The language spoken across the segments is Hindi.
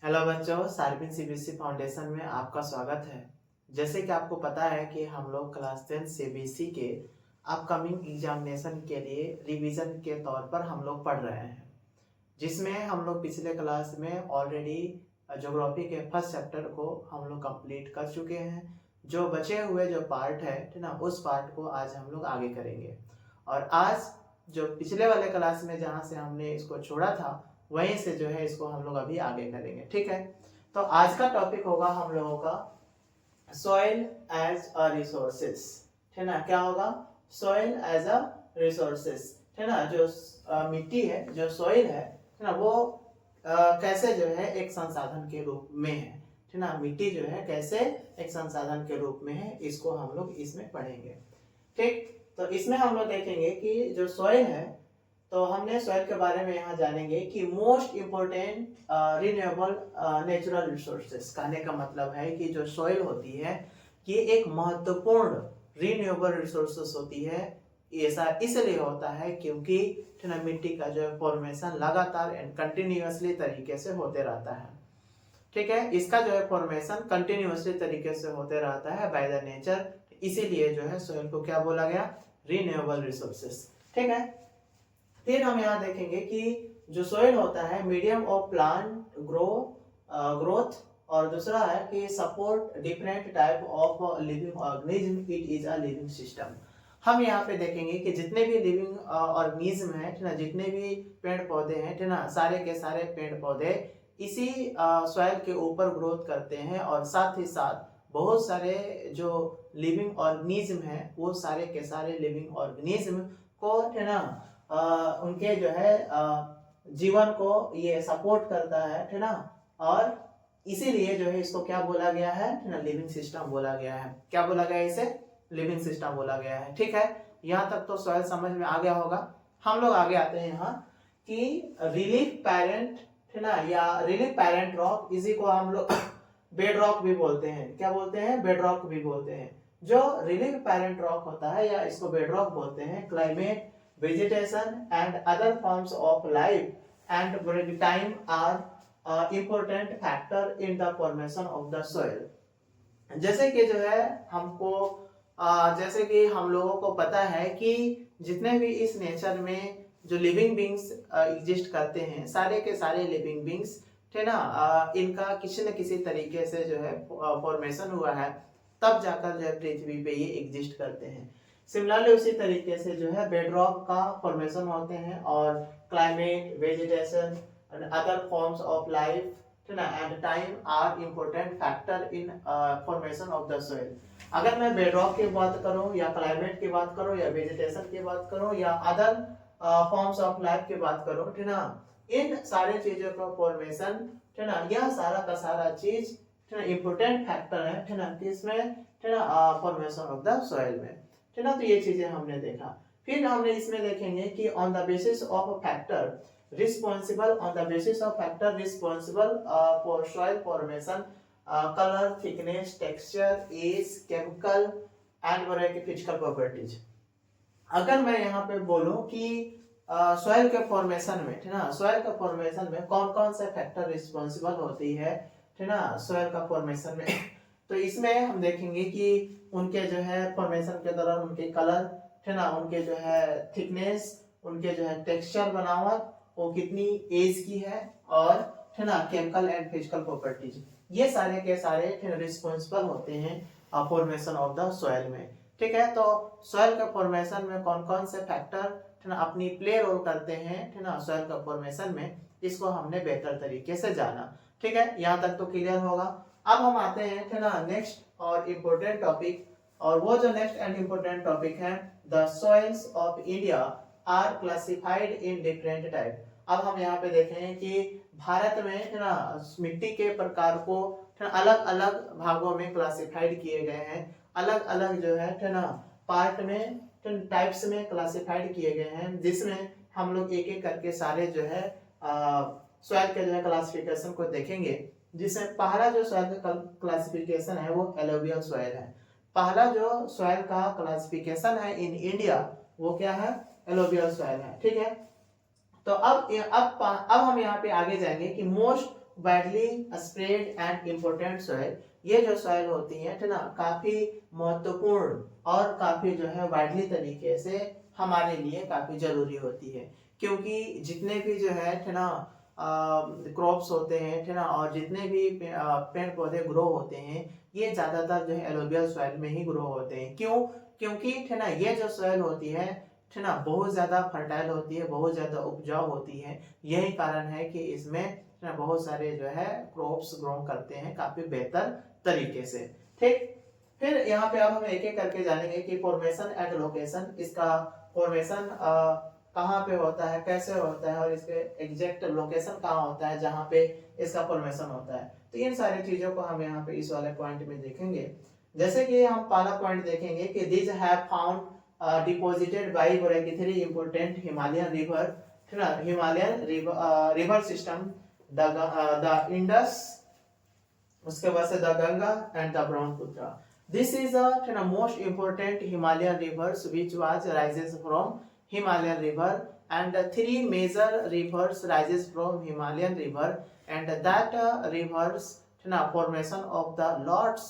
हेलो बच्चों, सार्बिन सीबीएसई फाउंडेशन में आपका स्वागत है। जैसे कि आपको पता है कि हम लोग क्लास 10 सीबीएसई के अपकमिंग एग्जामिनेशन के लिए रिवीजन के तौर पर हम लोग पढ़ रहे हैं, जिसमें हम लोग पिछले क्लास में ऑलरेडी ज्योग्राफी के फर्स्ट चैप्टर को हम लोग कंप्लीट कर चुके हैं। जो बचे हुए जो पार्ट है ठीक ना, उस पार्ट को आज हम लोग आगे करेंगे। और आज जो पिछले वाले क्लास में जहाँ से हमने इसको छोड़ा था वहीं से जो है इसको हम लोग अभी आगे करेंगे। ठीक है, तो आज का टॉपिक होगा हम लोगों का सॉइल एज अ रिसोर्सेस। ठीक ना, क्या होगा? Soil as a resources. ठीक ना, जो मिट्टी है, जो सॉइल है ठीक ना, वो कैसे जो है एक संसाधन के रूप में है। ठीक ना, मिट्टी जो है कैसे एक संसाधन के रूप में है, इसको हम लोग इसमें पढ़ेंगे। ठीक, तो इसमें हम लोग देखेंगे कि जो सॉइल है, तो हमने सॉइल के बारे में यहाँ जानेंगे कि most important renewable natural resources. कहने का मतलब है कि जो सॉइल होती है ये एक महत्वपूर्ण रिन्यूएबल रिसोर्सेस होती है। ऐसा इसलिए होता है क्योंकि मिट्टी का जो फॉर्मेशन लगातार एंड कंटिन्यूअसली तरीके से होते रहता है। ठीक है, इसका जो है फॉर्मेशन कंटिन्यूअसली तरीके से होते रहता है बाय द नेचर, इसीलिए जो है सॉइल को क्या बोला गया? Renewable resources. ठीक है, फिर हम यहाँ देखेंगे कि जो सॉइल होता है मीडियम ऑफ प्लांट ग्रोथ, और दूसरा है कि support different type of living organism, it is a living system. हम यहाँ पे देखेंगे कि जितने भी लिविंग ऑर्गेनिज्म है ठीक ना, जितने भी पेड़ पौधे हैं ठीक ना, सारे के सारे पेड़ पौधे इसी सॉइल के ऊपर ग्रोथ करते हैं, और साथ ही साथ बहुत सारे जो लिविंग ऑर्गेनिज्म है वो सारे के सारे लिविंग ऑर्गेनिज्म को ठीक ना उनके जो है जीवन को ये सपोर्ट करता है ठीक ना, और इसीलिए जो है इसको क्या बोला गया है ठीक ना, लिविंग सिस्टम बोला गया है। क्या बोला गया है? इसे लिविंग सिस्टम बोला गया है। ठीक है, यहाँ तक तो सॉइल समझ में आ गया होगा। हम लोग आगे आते हैं यहाँ कि रिलीफ पैरेंट ठीक ना, या रिलीफ पैरेंट रॉक, इसी को हम लोग बेड रॉक भी बोलते हैं। क्या बोलते हैं? बेड रॉक भी बोलते हैं। जो रिलीफ पैरेंट रॉक होता है या इसको बेड रॉक बोलते हैं, climate, vegetation and other forms of life and time are important factor in the formation of the soil। जैसे कि जो है हमको जैसे कि हम लोगों को पता है कि जितने भी इस नेचर में जो लिविंग बींग्स एग्जिस्ट करते हैं, सारे के सारे लिविंग बींग्स ठीक ना, इनका किसी न किसी तरीके से जो है फॉर्मेशन हुआ है, तब जाकर जो है पृथ्वी पे ये एग्जिस्ट करते हैं। सिमिलरली उसी तरीके से जो है बेडरॉक का फॉर्मेशन होते हैं, और climate, vegetation and other forms of life ठीक ना, and time are important factor in formation of the soil. अगर मैं बेडरॉक की बात करूं, या क्लाइमेट की बात करूं, या वेजिटेशन की बात करूं, या अदर फॉर्म्स ऑफ लाइफ की बात करूं ठीक ना, इन सारे चीजों का फॉर्मेशन ठीक ना, यह सारा का सारा चीज ठीक ना इम्पोर्टेंट फैक्टर है ठीक ना, किसमें ठीक ना, फॉर्मेशन ऑफ द सॉइल में ठीक ना। तो ये चीजें हमने देखा। फिर हमने इसमें देखेंगे कि on the basis of factor responsible, on the basis of factor responsible for soil formation, colour, thickness, texture, age, chemical and physical properties. अगर मैं यहाँ पे बोलूं कि सॉइल के फॉर्मेशन में ठीक ना, सॉइल के फॉर्मेशन में कौन कौन से फैक्टर रिस्पॉन्सिबल होती है ठीक ना सॉइल का फॉर्मेशन में तो इसमें हम देखेंगे कि उनके जो है फॉर्मेशन के दौरान उनके कलर ठीक ना, उनके जो है थिकनेस, उनके जो है टेक्सचर बनावट, वो कितनी एज की है, और ठीक ना केमिकल एंड फिजिकल प्रॉपर्टीज, ये सारे के सारे रिस्पॉन्सिबल होते हैं फॉर्मेशन ऑफ द सॉइल में। ठीक है, तो सॉइल का फॉर्मेशन में कौन कौन से फैक्टर अपनी प्ले रोल करते हैं ठीक ना सॉइल का फॉर्मेशन में, इसको हमने बेहतर तरीके से जाना। ठीक है, यहाँ तक तो क्लियर होगा। अब हम आते हैं ठीक ना नेक्स्ट और इम्पोर्टेंट टॉपिक, और वो जो नेक्स्ट एंड इम्पोर्टेंट टॉपिक है, the soils of India are classified in different type. अब हम यहाँ पे देखें कि भारत में है ना मिट्टी के प्रकार को अलग अलग भागों में क्लासिफाइड किए गए हैं, अलग अलग जो है ना पार्ट में टाइप्स में क्लासिफाइड किए गए हैं, जिसमें हम लोग एक एक करके सारे जो है सॉइल के जो है क्लासिफिकेशन को देखेंगे। जिसमें पहला जो सॉइल का क्लासिफिकेशन है वो एलोवियल सॉइल है। पहला जो सॉइल का क्लासिफिकेशन है इन इंडिया वो क्या है? एलोवियल सॉइल है। ठीक है, तो अब हम यहाँ पे आगे जाएंगे कि most widely spread and important soil, ये जो सॉइल होती है ना काफी महत्वपूर्ण और काफी जो है वाइडली तरीके से हमारे लिए काफी जरूरी होती है, क्योंकि जितने भी जो है ना क्रॉप्स होते हैं ना और जितने भी पेड़ पौधे ग्रो होते हैं ये ज्यादातर जो है एलोबियल सॉइल में ही ग्रो होते हैं। क्यों? क्योंकि है ना ये जो सॉइल होती है ना बहुत ज्यादा फर्टाइल होती है, बहुत ज्यादा उपजाऊ होती है। यही कारण है कि इसमें ना बहुत सारे जो है क्रॉप्स ग्रो करते हैं काफी बेहतर तरीके से। ठीक, फिर यहाँ पे अब हम एक एक करके जानेंगे कि फॉर्मेशन एट लोकेशन, इसका फॉर्मेशन कहाँ पे होता है, कैसे होता है और इसके एग्जैक्ट लोकेशन कहाँ होता है जहाँ पे इसका फॉर्मेशन होता है। तो इन सारी चीजों को हम यहाँ पे इस वाले पॉइंट में देखेंगे। जैसे कि हम पहला पॉइंट देखेंगे कि these have found deposited by three important Himalayan river, Himalayan river system, the Indus, उसके बाद से the Ganga and the Brahmaputra. This is the most important Himalayan reverse which was rises from Himalayan river, and three major rivers rises from Himalayan river, and that rivers formation of the Lord's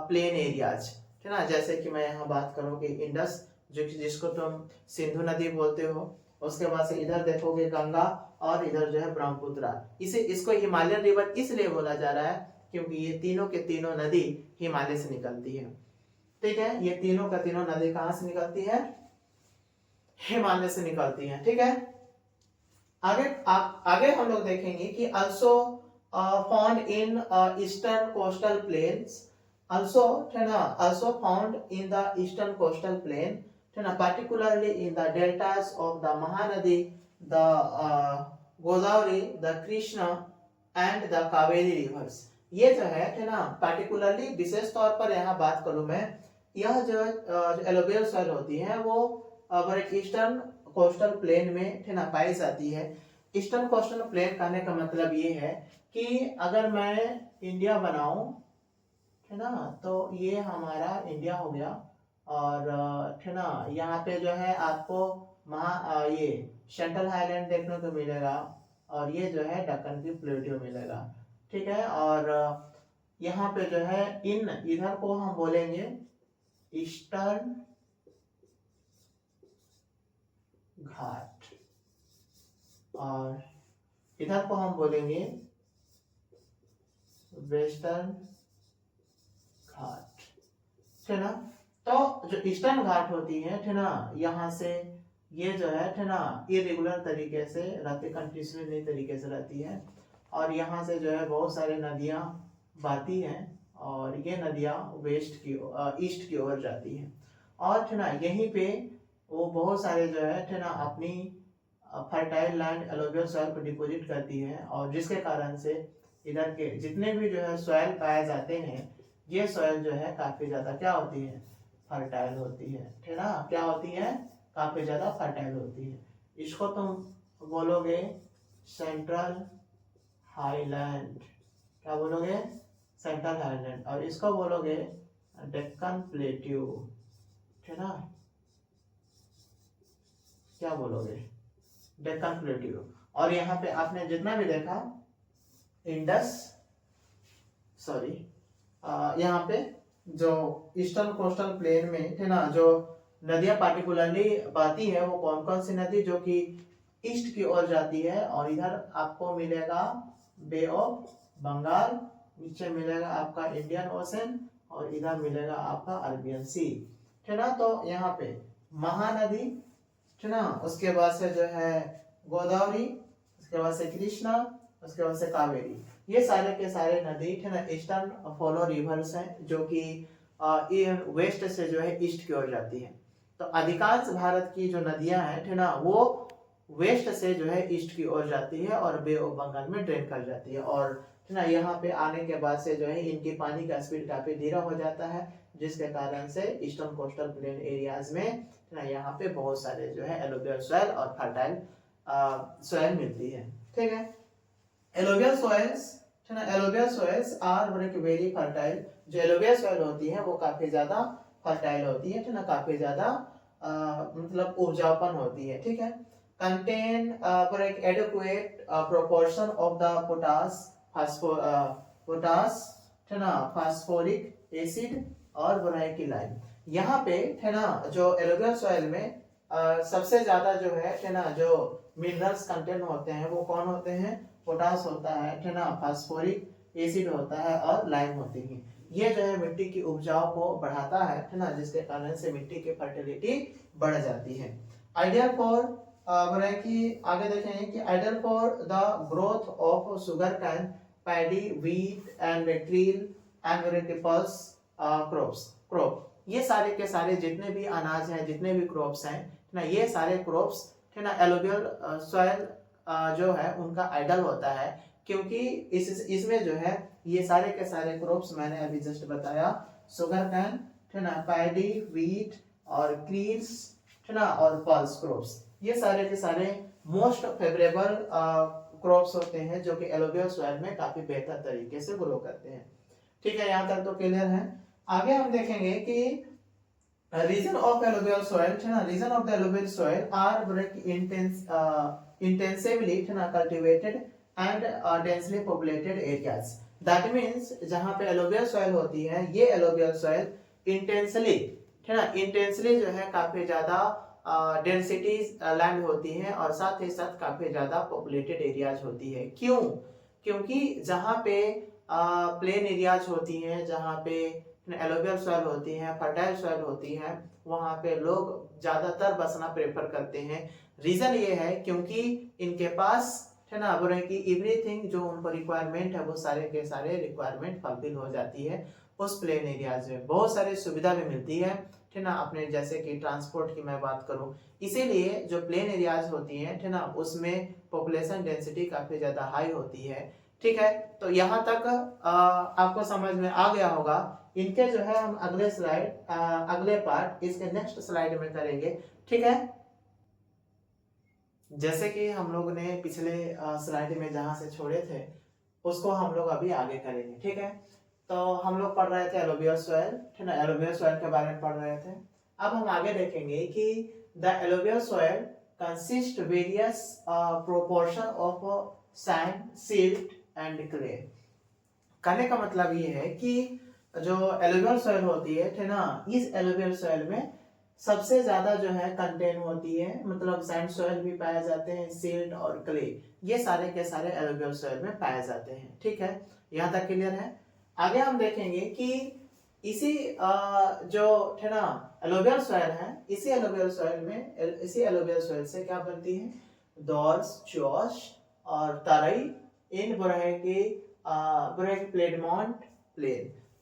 plain areas, है ना। जैसे कि मैं यहाँ बात करूँ कि इंडस जिसको तुम सिंधु नदी बोलते हो, उसके बाद से इधर देखोगे गंगा और इधर जो है ब्रह्मपुत्र। इसे इसको हिमालयन रिवर इसलिए बोला जा रहा है क्योंकि ये तीनों के तीनों नदी हिमालय से निकलती है। ठीक है, ये तीनों का तीनों नदी कहाँ से निकलती है? हिमालय से निकलती है। ठीक है, आगे हम लोग देखेंगे कि also found in eastern coastal planes, also also found in the eastern coastal plain, particularly in the deltas of the Mahanadi, the Godavari, the Krishna and the Kaveri rivers। ये जो है ना particularly विशेष तौर पर यहाँ बात करूँ मैं, यह जो एलोबियल सॉइल होती है वो ईस्टर्न कोस्टल प्लेन में ना पाई जाती है। ईस्टर्न कोस्टल प्लेन कहने का मतलब ये है कि अगर मैं इंडिया बनाऊं, है ना, तो ये हमारा इंडिया हो गया और है ना यहाँ पे जो है आपको ये सेंट्रल हाईलैंड देखने को मिलेगा और ये जो है दक्कन की प्लेट्यू मिलेगा। ठीक है, और यहाँ पे जो है इधर को हम बोलेंगे ईस्टर्न घाट और इधर को हम बोलेंगे वेस्टर्न घाट, है ना। तो जो ईस्टर्न घाट होती है ना, यहाँ से ये जो है ना इरेगुलर तरीके से रहती, कंटिन्यूसली तरीके से रहती है और यहाँ से जो है बहुत सारे नदियाँ बहती हैं और ये नदियाँ ईस्ट की ओर जाती हैं और है ना यहीं पे वो बहुत सारे जो है ना अपनी फर्टाइल लैंड एलोबियल सॉइल को डिपोजिट करती है और जिसके कारण से इधर के जितने भी जो है सॉइल पाए जाते हैं ये सॉइल जो है काफी ज्यादा क्या होती है? फर्टाइल होती है ना। क्या होती है? काफी ज्यादा फर्टाइल होती है। इसको तुम बोलोगे सेंट्रल हाईलैंड, क्या बोलोगे? सेंट्रल हाईलैंड, और इसको बोलोगे डेक्कन प्लेट्यू, है ना। क्या बोलोगे? डेक्कन प्लेट्यू। और यहाँ पे आपने जितना भी देखा इंडस, सॉरी यहाँ पे जो ईस्टर्न कोस्टल प्लेन में है ना जो नदियां पार्टिकुलरली बहती है वो कौन कौन सी नदी जो कि ईस्ट की ओर जाती है, और इधर आपको मिलेगा बे ऑफ बंगाल, नीचे मिलेगा आपका इंडियन ओशन और इधर मिलेगा आपका अरबियन सी, है ना। तो यहाँ पे महानदी, है ना, उसके बाद से जो है गोदावरी, उसके बाद से कृष्णा, उसके बाद से कावेरी, ये सारे के सारे नदी है ना ईस्टर्न फॉलो रिवर्स हैं जो कि वेस्ट से जो है ईस्ट की ओर जाती है। तो अधिकांश भारत की जो नदियां हैं है ना वो वेस्ट से जो है ईस्ट की ओर जाती है और बे ऑफ बंगाल में ड्रेन कर जाती है, और है ना यहाँ पे आने के बाद से जो है इनकी पानी का स्पीड काफी धीरा हो जाता है जिसके कारण से ईस्टर्न कोस्टल प्लेन एरियाज में ना यहाँ पे बहुत सारे जो है एलोबियल सॉइल और फर्टाइल सॉइल मिलती है। ठीक है, एलोबियल सॉइल्स है ना, helobial soils are very fertile. जो एलोबियल सॉइल होती है वो काफी ज्यादा फर्टाइल होती है ना, काफी ज्यादा मतलब उपजाऊपन होती है। ठीक है, contain for an adequate proportion of the potash potash, है ना, फास्फोरिक एसिड और बोराई की लाइम। यहाँ पे है ना जो एलोवियल सॉइल में सबसे ज्यादा जो है ना जो मिनरल्स कंटेंट होते हैं वो कौन होते हैं? पोटास होता है ना, फास्फोरिक एसिड होता है और लाइम होती है। ये जो है मिट्टी की उपजाऊ को बढ़ाता है ना, जिसके कारण से मिट्टी की फर्टिलिटी बढ़ जाती है। आइडियल फॉर कि आगे देखेंगे कि ideal for the growth of sugar cane, paddy, wheat and krill and vegetables crop. ये सारे के सारे जितने भी अनाज हैं, जितने भी क्रॉप्स हैं ना, ये सारे क्रॉप्स है ना एलोवियल सॉइल जो है उनका आइडल होता है, क्योंकि इसमें जो है ये सारे के सारे क्रॉप्स मैंने अभी जस्ट बताया, शुगर कैन है ना, पैडी, व्हीट और क्रील्स है ना और पल्स क्रॉप्स, ये सारे के सारे मोस्ट फेवरेबल क्रॉप्स होते हैं जो कि एलोवियल सॉइल में काफी बेहतर तरीके से ग्रो करते हैं। ठीक है, यहाँ तक तो क्लियर है। आगे हम देखेंगे कि रीजन ऑफ एलोवियल सॉइल है ना, region of the alluvial soil are intensively है ना cultivated and densely populated areas. That means जहां पे एलोवियल सॉइल होती है, ये एलोवियल सॉइल इंटेंसली है ना, इंटेंसली जो है काफी ज्यादा डेंसिटी लैंड होती है और साथ ही साथ काफी ज्यादा पॉपुलेटेड एरियाज होती है। क्यों? क्योंकि जहां पे प्लेन एरियाज होती हैं, जहां पे एलोवियल सॉइल होती है, फर्टाइल सॉइल होती है, वहां पे लोग ज्यादातर बसना प्रेफर करते हैं। रीजन ये है क्योंकि इनके पास है ना बोले कि एवरीथिंग जो उनको रिक्वायरमेंट है वो सारे के सारे रिक्वायरमेंट फुलफिल हो जाती है उस प्लेन एरियाज में। बहुत सारी सुविधा भी मिलती है ना, अपने जैसे कि ट्रांसपोर्ट की मैं बात करूं, इसीलिए जो प्लेन एरियाज होती हैं ना उसमें पॉपुलेशन डेंसिटी काफी ज्यादा हाई होती है। ठीक है, तो यहाँ तक आपको समझ में आ गया होगा। इनके जो है हम अगले स्लाइड अगले पार्ट इसके नेक्स्ट स्लाइड में करेंगे। ठीक है, जैसे कि हम लोग ने पिछले स्लाइड में जहां से छोड़े थे उसको हम लोग अभी आगे करेंगे। ठीक है, तो हम लोग पढ़ रहे थे एलोवियल सॉइल है ना, एलोवियल सॉइल के बारे में पढ़ रहे थे। अब हम आगे देखेंगे कि the alluvial soil consist various proportion of sand, silt and clay. कहने का मतलब ये है कि जो एलोवियल सॉइल होती है ना, इस एलोवियल सॉइल में सबसे ज्यादा जो है कंटेन होती है, मतलब सैंड सॉइल भी पाए जाते हैं, सिल्ट और क्ले, ये सारे के सारे एलोवियल सॉइल में पाए जाते हैं। ठीक है, यहाँ तक क्लियर है। आगे हम देखेंगे कि इसी जो है ना एलोवियल सॉइल है, इसी एलोवियल सॉइल से क्या बनती है? डॉर्स, चॉश और तरई इन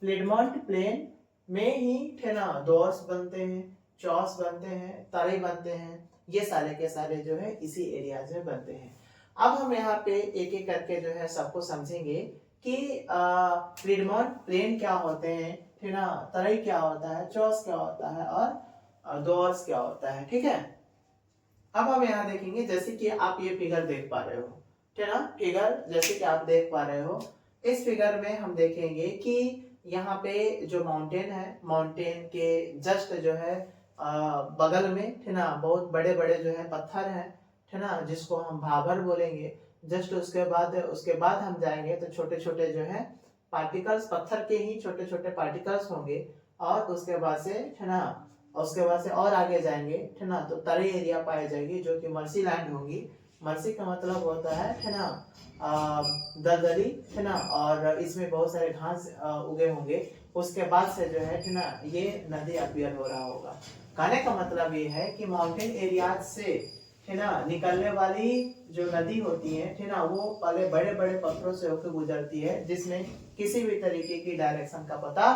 प्लेडमोंट प्लेन में ही है ना डॉर्स बनते हैं, चॉस बनते हैं, तरई बनते हैं, ये सारे के सारे जो है इसी एरियाज में बनते हैं। अब हम यहाँ पे एक एक करके जो है सबको समझेंगे कि प्लेडमोंट प्लेन क्या होते हैं, है ना, तरई क्या होता है, चॉस क्या होता है और डॉर्स क्या होता है। ठीक है, अब हम यहाँ देखेंगे जैसे कि आप ये फिगर देख पा रहे हो, है ना, फिगर जैसे कि आप देख पा रहे हो, इस फिगर में हम देखेंगे कि यहाँ पे जो माउंटेन है, माउंटेन के जस्ट जो है बगल में है ना बहुत बड़े बड़े जो है पत्थर है ना, जिसको हम भाबर बोलेंगे। जस्ट उसके बाद हम जाएंगे तो छोटे छोटे जो है पार्टिकल्स, पत्थर के ही छोटे छोटे पार्टिकल्स होंगे, और उसके बाद से है ना और आगे जाएंगे है ना तो तराई एरिया पाई जाएगी जो कि मर्सी लैंड होगी। मर्सी का मतलब होता है ना दलदली है ना, और इसमें बहुत सारे घास उगे होंगे। उसके बाद से जो है ना ये नदी अपीयर हो रहा होगा। कहने का मतलब ये है कि माउंटेन एरिया से है ना निकलने वाली जो नदी होती है ना, वो पहले बड़े बड़े पत्थरों से होकर गुजरती है, जिसमें किसी भी तरीके की डायरेक्शन का पता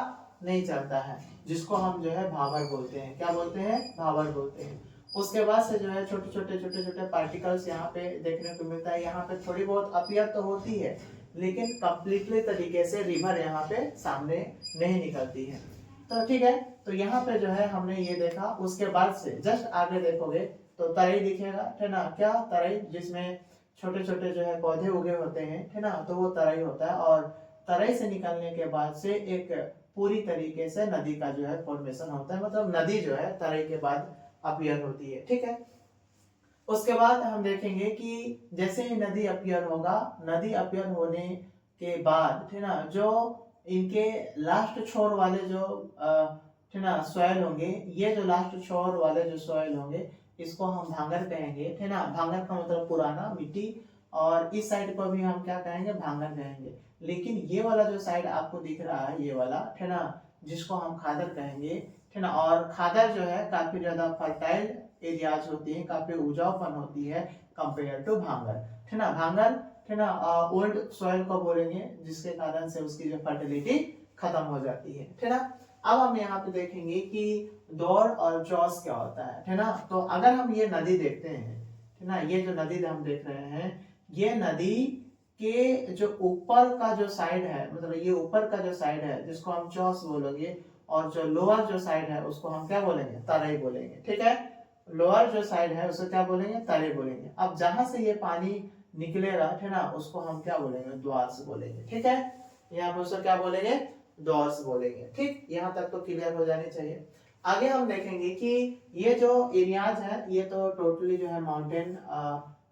नहीं चलता है, जिसको हम जो है भावर बोलते हैं। क्या बोलते हैं? भावर बोलते हैं। उसके बाद से जो है छोटे छोटे पार्टिकल्स यहाँ पे देखने को मिलता है। यहाँ पे थोड़ी बहुत अपीयर तो होती है, लेकिन कंप्लीटली तरीके से रिवर यहाँ पे सामने नहीं निकलती है। तो ठीक है, तो यहाँ पे जो है हमने ये देखा। उसके बाद से जस्ट आगे देखोगे तो तराई दिखेगा है ना। क्या? तराई, जिसमें छोटे छोटे जो है पौधे उगे होते हैं है ना, तो वो तराई होता है। और तराई से निकलने के बाद से एक पूरी तरीके से नदी का जो है फॉर्मेशन होता है, मतलब नदी जो है तराई के बाद अपीयर होती है। ठीक है, उसके बाद हम देखेंगे कि जैसे ही नदी अपीयर होगा, नदी अपीयर होने के बाद है ना जो इनके लास्ट छोर वाले जो है ना सॉइल होंगे, ये जो लास्ट छोर वाले जो सॉइल होंगे इसको हम भांगर कहेंगे, है ना। भांगर का मतलब पुराना मिट्टी, और इस साइड को भी हम क्या कहेंगे, भांगर कहेंगे। लेकिन ये वाला जो साइड आपको दिख रहा है, ये वाला है ना, जिसको हम खादर कहेंगे, है ना। और खादर जो है काफी ज्यादा फर्टाइल एरियाज होती है, काफी उपजाऊपन होती है कंपेयर टू भांगर, है ना। भांगर है ना ओल्ड सॉइल को बोलेंगे, जिसके कारण से उसकी जो फर्टिलिटी खत्म हो जाती है ना। अब हम यहाँ पे देखेंगे कि दौर और जॉस क्या होता है ना। तो अगर हम ये नदी देखते हैं, है ना, ये जो नदी हम देख रहे हैं, ये नदी के जो ऊपर का जो साइड है, मतलब ये ऊपर का जो साइड है जिसको हम जॉस बोलेंगे, और जो लोअर जो साइड है उसको हम क्या बोलेंगे, तराई बोलेंगे, ठीक है। लोअर जो साइड है उसको क्या बोलेंगे, तराई बोलेंगे। अब जहां से ये पानी निकलेगा, है ना, उसको हम क्या बोलेंगे, द्वार्स बोलेंगे, ठीक है। यहाँ पे उसको क्या बोलेंगे, द्वार्स बोलेंगे, ठीक। यहाँ तक तो क्लियर हो जानी चाहिए। आगे हम देखेंगे कि ये जो एरियाज है ये तो टोटली जो है माउंटेन,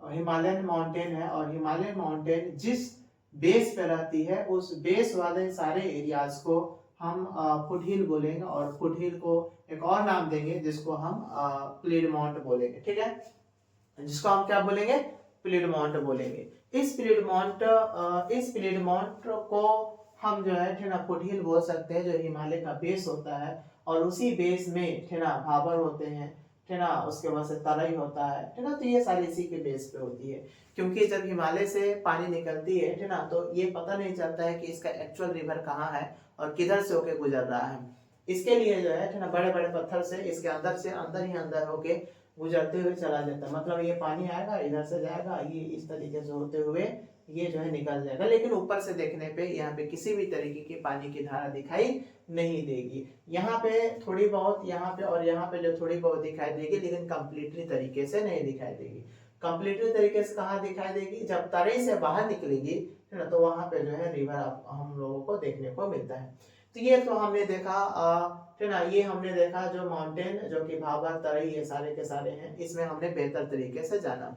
हिमालयन माउंटेन है, और हिमालयन माउंटेन जिस बेस पे रहती है उस बेस वाले सारे एरियाज को हम फुट हिल बोलेंगे, और फुट हिल को एक और नाम देंगे जिसको हम प्लीडमाउंट बोलेंगे, ठीक है, जिसको हम क्या बोलेंगे, प्लीडमाउंट बोलेंगे। इस प्लीडमाउंट को हम जो है ना फुट हिल बोल सकते हैं, जो हिमालय का बेस होता है, और उसी बेस में है ना भाबर होते हैं, है ना, उसके बाद से तराई होता है ना। तो ये सारी इसी के बेस पे होती है, क्योंकि जब हिमालय से पानी निकलती है ना, तो ये पता नहीं चलता है कि इसका एक्चुअल रिवर कहाँ है और किधर से होके गुजर रहा है। इसके लिए जो है ना बड़े बड़े पत्थर से इसके अंदर से अंदर ही अंदर होके गुजरते हुए चला जाता है। मतलब ये पानी आएगा, इधर से जाएगा, ये इस तरीके से होते हुए ये जो है निकल जाएगा। लेकिन ऊपर से देखने पे यहाँ पे किसी भी तरीके की पानी की धारा दिखाई नहीं देगी। यहाँ पे थोड़ी बहुत, यहाँ पे और यहाँ पे जो थोड़ी बहुत दिखाई देगी, लेकिन कंप्लीटली तरीके से नहीं दिखाई देगी। कंप्लीटली तरीके से कहाँ दिखाई देगी, जब तराई से बाहर निकलेगी, है ना, तो वहां पे जो है रिवर हम लोगों को देखने को मिलता है। तो ये तो हमने देखा, है ना, ये हमने देखा जो माउंटेन, जो कि भाबर, तराई, ये सारे के सारे हैं, इसमें हमने बेहतर तरीके से जाना।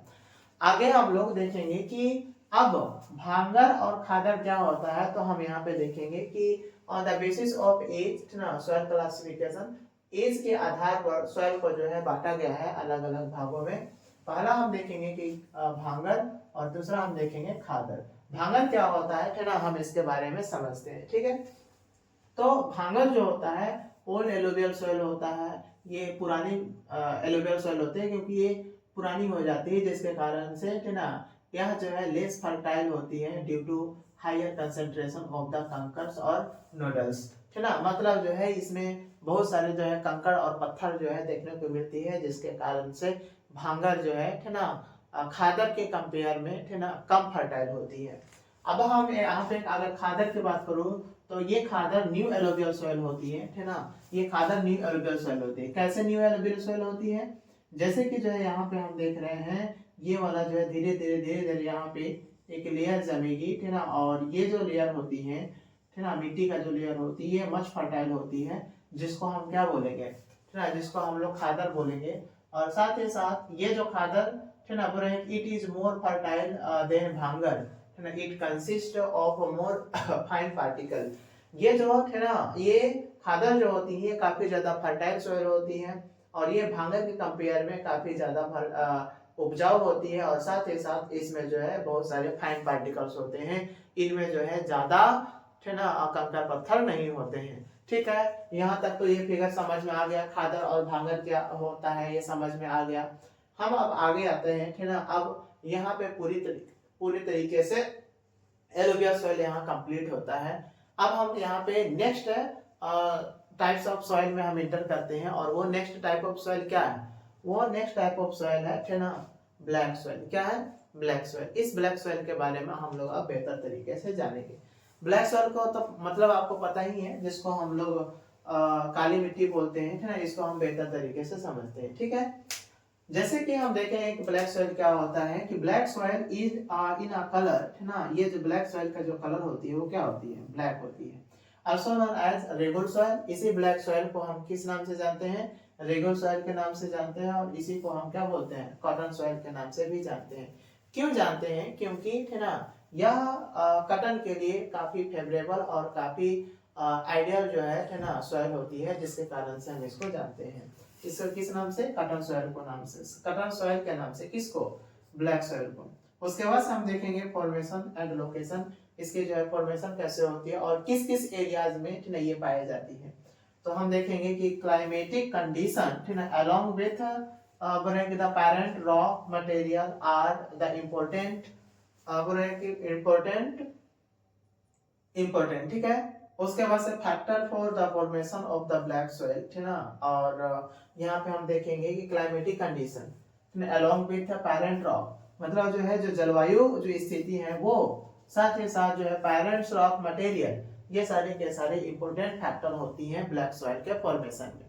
आगे हम लोग देखेंगे कि अब भांगर और खादर क्या होता है। तो हम यहाँ पे देखेंगे कि on the basis of age ना सॉइल क्लासिफिकेशन, एज के आधार पर सॉइल को जो है बांटा गया है अलग अलग भागों में। पहला हम देखेंगे कि भांगर, और दूसरा हम देखेंगे खादर। भांगर क्या होता है ना, हम इसके बारे में समझते हैं, ठीक है। तो भांगर जो होता है ओल्ड एलोवियल सॉइल होता है, ये पुरानी एलोवियल सॉइल होते हैं, क्योंकि ये पुरानी हो जाती है, जिसके कारण से है ना यह जो है लेस फर्टाइल होती है due to higher concentration of the kankars और नोडल्स, है ना। मतलब जो है इसमें बहुत सारे जो है कंकड़ और पत्थर जो है देखने को मिलती है, जिसके कारण से भांगर जो है ना खादर के कंपेयर में है ना कम फर्टाइल होती है। अब हम यहाँ पे अगर खादर की बात करूं, तो ये खादर न्यू एलोवियल सॉइल होती है ना। ये खादर न्यू एलोवियल सॉइल होती है। कैसे न्यू एलोवियल सॉइल होती है, जैसे कि जो है यहाँ पे हम देख रहे हैं, ये वाला जो है धीरे धीरे यहाँ पे एक लेयर जमेगी, है ना, और ये जो लेयर होती है ना, मिट्टी का जो लेयर होती है मच फर्टाइल होती है, जिसको हम क्या बोलेंगे, है ना, जिसको हम लोग खादर बोलेंगे। और साथ ही साथ ये जो खादर है ना, it is more fertile than bhangar, है ना, it consist of more fine particle. ये जो है ना, ये खादर जो होती है काफी ज्यादा फर्टाइल सॉइल होती है, और ये भांगर के कंपेयर में काफी ज्यादा उपजाऊ होती है, और साथ ही साथ इसमें जो है बहुत सारे फाइन पार्टिकल्स होते हैं। इनमें जो है ज्यादा है ना कंकड़ पत्थर नहीं होते हैं, ठीक है। यहाँ तक तो ये फिगर समझ में आ गया, खादर और भांगर क्या होता है ये समझ में आ गया। हम अब आगे आते हैं, है ना। अब यहाँ पे पूरी तरीके से एलोवियल सॉइल यहाँ कंप्लीट होता है। अब हम यहाँ पे नेक्स्ट टाइप्स ऑफ सॉइल में हम इंटर करते हैं, और वो नेक्स्ट टाइप ऑफ सॉइल क्या है, वो नेक्स्ट टाइप ऑफ सॉइल है ना ब्लैक सॉइल। क्या है, ब्लैक सॉइल। इस ब्लैक सॉइल के बारे में हम लोग अब बेहतर तरीके से जानेंगे। ब्लैक सॉइल को तो मतलब आपको पता ही है, जिसको हम लोग काली मिट्टी बोलते हैं, है ना, इसको हम बेहतर तरीके से समझते हैं, ठीक है। जैसे कि हम देखें कि ब्लैक सॉइल क्या होता है, कि black soil is in a colour, है ना, ये जो ब्लैक सॉइल का जो कलर होती है वो क्या होती है, ब्लैक होती है। also known as regular soil. इसी ब्लैक सॉइल को हम किस नाम से जानते हैं, रेगुलर सॉइल के नाम से जानते हैं, और इसी को हम क्या बोलते हैं, कॉटन सॉइल के नाम से भी जानते हैं। क्यों जानते हैं, क्योंकि है ना यह कटन के लिए काफी फेवरेबल और काफी आइडियल जो है ना सॉइल होती है, जिसके कारण से हम इसको जानते हैं। इसको किस नाम से? कटन सॉइल को नाम से, कटन सॉइल के नाम से। किसको? ब्लैक सॉइल को। उसके बाद हम देखेंगे फॉर्मेशन एंड लोकेशन, इसकी जो है फॉर्मेशन कैसे होती है और किस किस एरियाज में ठीक है ये पाई जाती है। तो हम देखेंगे कि क्लाइमेटिक कंडीशन ठीक है along with the parent raw material are the important important ठीक है। उसके बाद से factor for the formation of the black soil ठीक है ना। और यहाँ पे हम देखेंगे कि climatic condition along with parent rock, मतलब जो है जो जलवायु जो स्थिति है वो, साथ ही साथ जो है पैरेंट्स रॉक मटेरियल, ये सारे के सारे इंपॉर्टेंट फैक्टर होती हैं ब्लैक सॉइल के फॉर्मेशन में।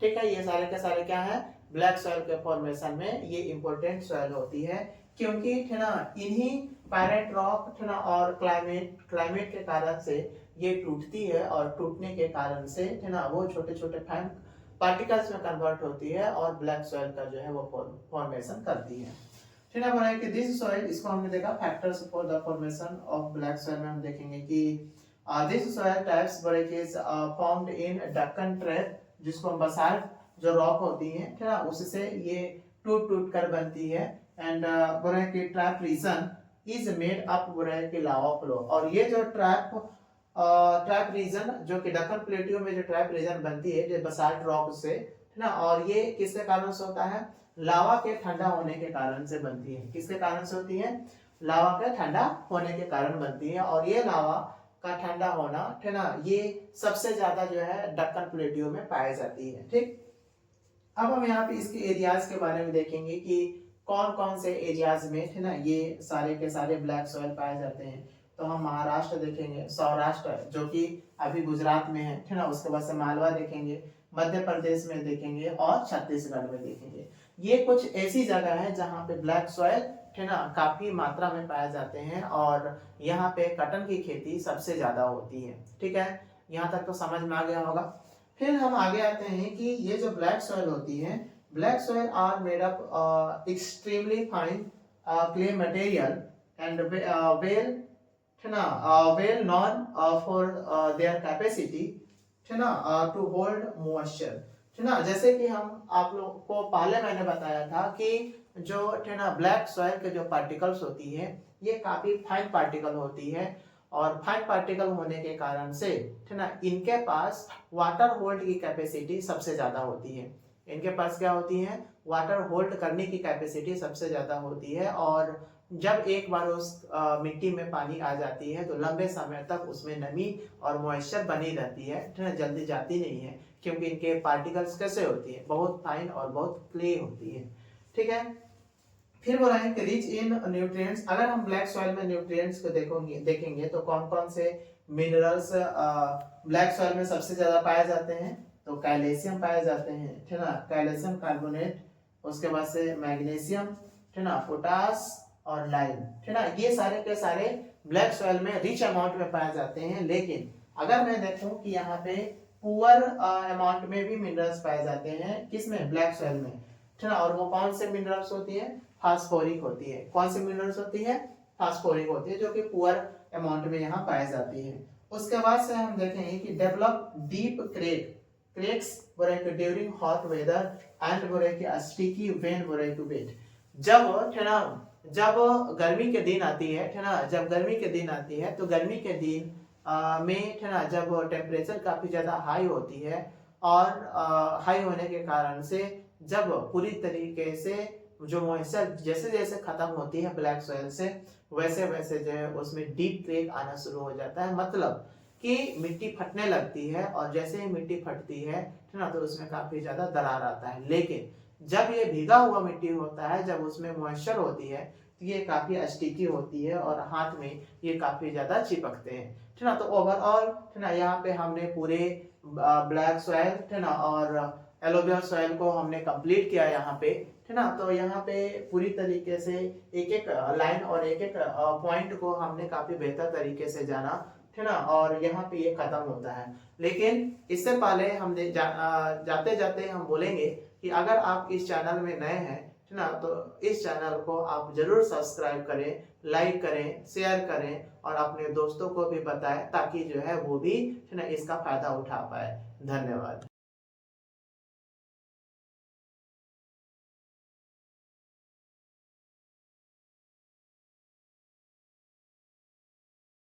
ठीक है, ये सारे के सारे क्या है? ब्लैक सॉइल के फॉर्मेशन में ये इंपॉर्टेंट सॉइल होती है, क्योंकि है ना इन्हीं पैरेंट रॉक है ना और क्लाइमेट के कारण से ये टूटती है, और टूटने के कारण से है ना वो छोटे छोटे फाइन पार्टिकल्स में कन्वर्ट होती है और ब्लैक सॉइल का जो है वो फॉर्मेशन करती है। ठीक है, बनाए कि दिस सॉइल, इसको हमने देखा factors for the formation of black soil में हम देखेंगे कि दिस सॉइल टाइप्स बड़े case formed in Deccan trap, जिसको हम बसाल्ट जो रॉक होती है ठीक है उससे ये टूट टूट कर बनती है। एंड बोले कि trap region is made up बोले कि लावा फ्लो, और ये जो ट्रैप रीजन जो कि डक्कन प्लेटियो में जो ट्रैप रीजन बनती है जो बसाल्ट रॉक से है ना, और ये किसके कारण से होता है? लावा के ठंडा होने के कारण से बनती है। किसके कारण से होती है? लावा के ठंडा होने के कारण बनती है, और ये लावा का ठंडा होना है ना ये सबसे ज्यादा जो है डक्कन प्लेटियो में पाई जाती है। ठीक, अब हम यहाँ पे इसके एरियाज के बारे में देखेंगे कि कौन कौन से एरियाज में है ना ये सारे के सारे ब्लैक सॉइल पाए जाते हैं। तो हम महाराष्ट्र देखेंगे, सौराष्ट्र जो कि अभी गुजरात में है ना, उसके बाद से मालवा देखेंगे, मध्य प्रदेश में देखेंगे और छत्तीसगढ़ में देखेंगे। ये कुछ ऐसी जगह है जहाँ पे ब्लैक सॉइल है ना काफी मात्रा में पाए जाते हैं, और यहाँ पे कटन की खेती सबसे ज्यादा होती है। ठीक है, यहाँ तक तो समझ में आ गया होगा। फिर हम आगे आते हैं कि ये जो ब्लैक सॉइल होती है, black soil are made up extremely fine clay material and well है ना well known for their capacity है ना टू होल्ड मॉइस्चर है ना। जैसे कि हम आप लोग को पहले मैंने बताया था कि जो है ना ब्लैक सॉइल के जो पार्टिकल्स होती है ये काफी फाइन पार्टिकल होती है, और फाइन पार्टिकल होने के कारण से है ना इनके पास वाटर होल्ड की कैपेसिटी सबसे ज्यादा होती है। इनके पास क्या होती है? वाटर होल्ड करने की कैपेसिटी सबसे ज्यादा होती है, और जब एक बार उस मिट्टी में पानी आ जाती है तो लंबे समय तक उसमें नमी और मॉइस्चर बनी रहती है, जल्दी जाती नहीं है, क्योंकि इनके पार्टिकल्स कैसे होती है? बहुत फाइन और बहुत क्ले होती है। ठीक है, फिर बोला है कि रिच इन न्यूट्रिएंट्स। अगर हम ब्लैक सॉइल में न्यूट्रिएंट्स को देखेंगे तो कौन कौन से मिनरल्स ब्लैक सॉइल में सबसे ज्यादा पाए जाते हैं? तो कैल्शियम पाए जाते हैं ठीक है ना, कैल्शियम कार्बोनेट, उसके बाद से मैग्नीशियम ठीक ना, पोटास और लाइम ठीक ना, ये सारे के सारे ब्लैक सॉइल में रिच अमाउंट में पाए जाते हैं। लेकिन अगर मैं देखूं कि यहाँ पे पुअर अमाउंट में भी मिनरल्स पाए जाते हैं, किसमें? ब्लैक सॉइल में ठीक ना। और वो कौन से मिनरल्स होती है? फास्फोरिक होती है। कौन सी मिनरल्स होती है? फास्फोरिक होती है, जो कि पुअर अमाउंट में यहाँ पाई जाती है। उसके बाद से हम देखेंगे कि develop deep cracks during hot weather and sticky when wet. जब है ना जब गर्मी के दिन आती है ना, जब गर्मी के दिन आती है तो गर्मी के दिन में है ना जब टेम्परेचर काफी ज्यादा हाई होती है, और हाई होने के कारण से जब पूरी तरीके से जो मॉइस्चर जैसे जैसे खत्म होती है ब्लैक सॉइल से, वैसे वैसे जो है उसमें डीप क्रैक आना शुरू हो जाता है, मतलब कि मिट्टी फटने लगती है, और जैसे ही मिट्टी फटती है ना तो उसमें काफी ज्यादा दरार आता है। लेकिन जब ये भीगा हुआ मिट्टी होता है, जब उसमें मॉइस्चर होती है तो ये काफी स्टिकी होती है और हाथ में ये काफी ज्यादा चिपकते हैं ठीक ना। तो ओवरऑल ठीक ना यहाँ पे हमने पूरे ब्लैक सॉइल ठीक ना और एलोवियल सॉइल को हमने कंप्लीट किया यहाँ पे ठीक ना। तो यहाँ पे पूरी तरीके से एक एक लाइन और एक एक पॉइंट को हमने काफी बेहतर तरीके से जाना ठीक ना, और यहाँ पे ये खत्म होता है। लेकिन इससे पहले हम जाते जाते हम बोलेंगे कि अगर आप इस चैनल में नए हैं है ना। तो इस चैनल को आप जरूर सब्सक्राइब करें, लाइक करें, शेयर करें और अपने दोस्तों को भी बताएं ताकि जो है वो भी है ना इसका फायदा उठा पाए। धन्यवाद।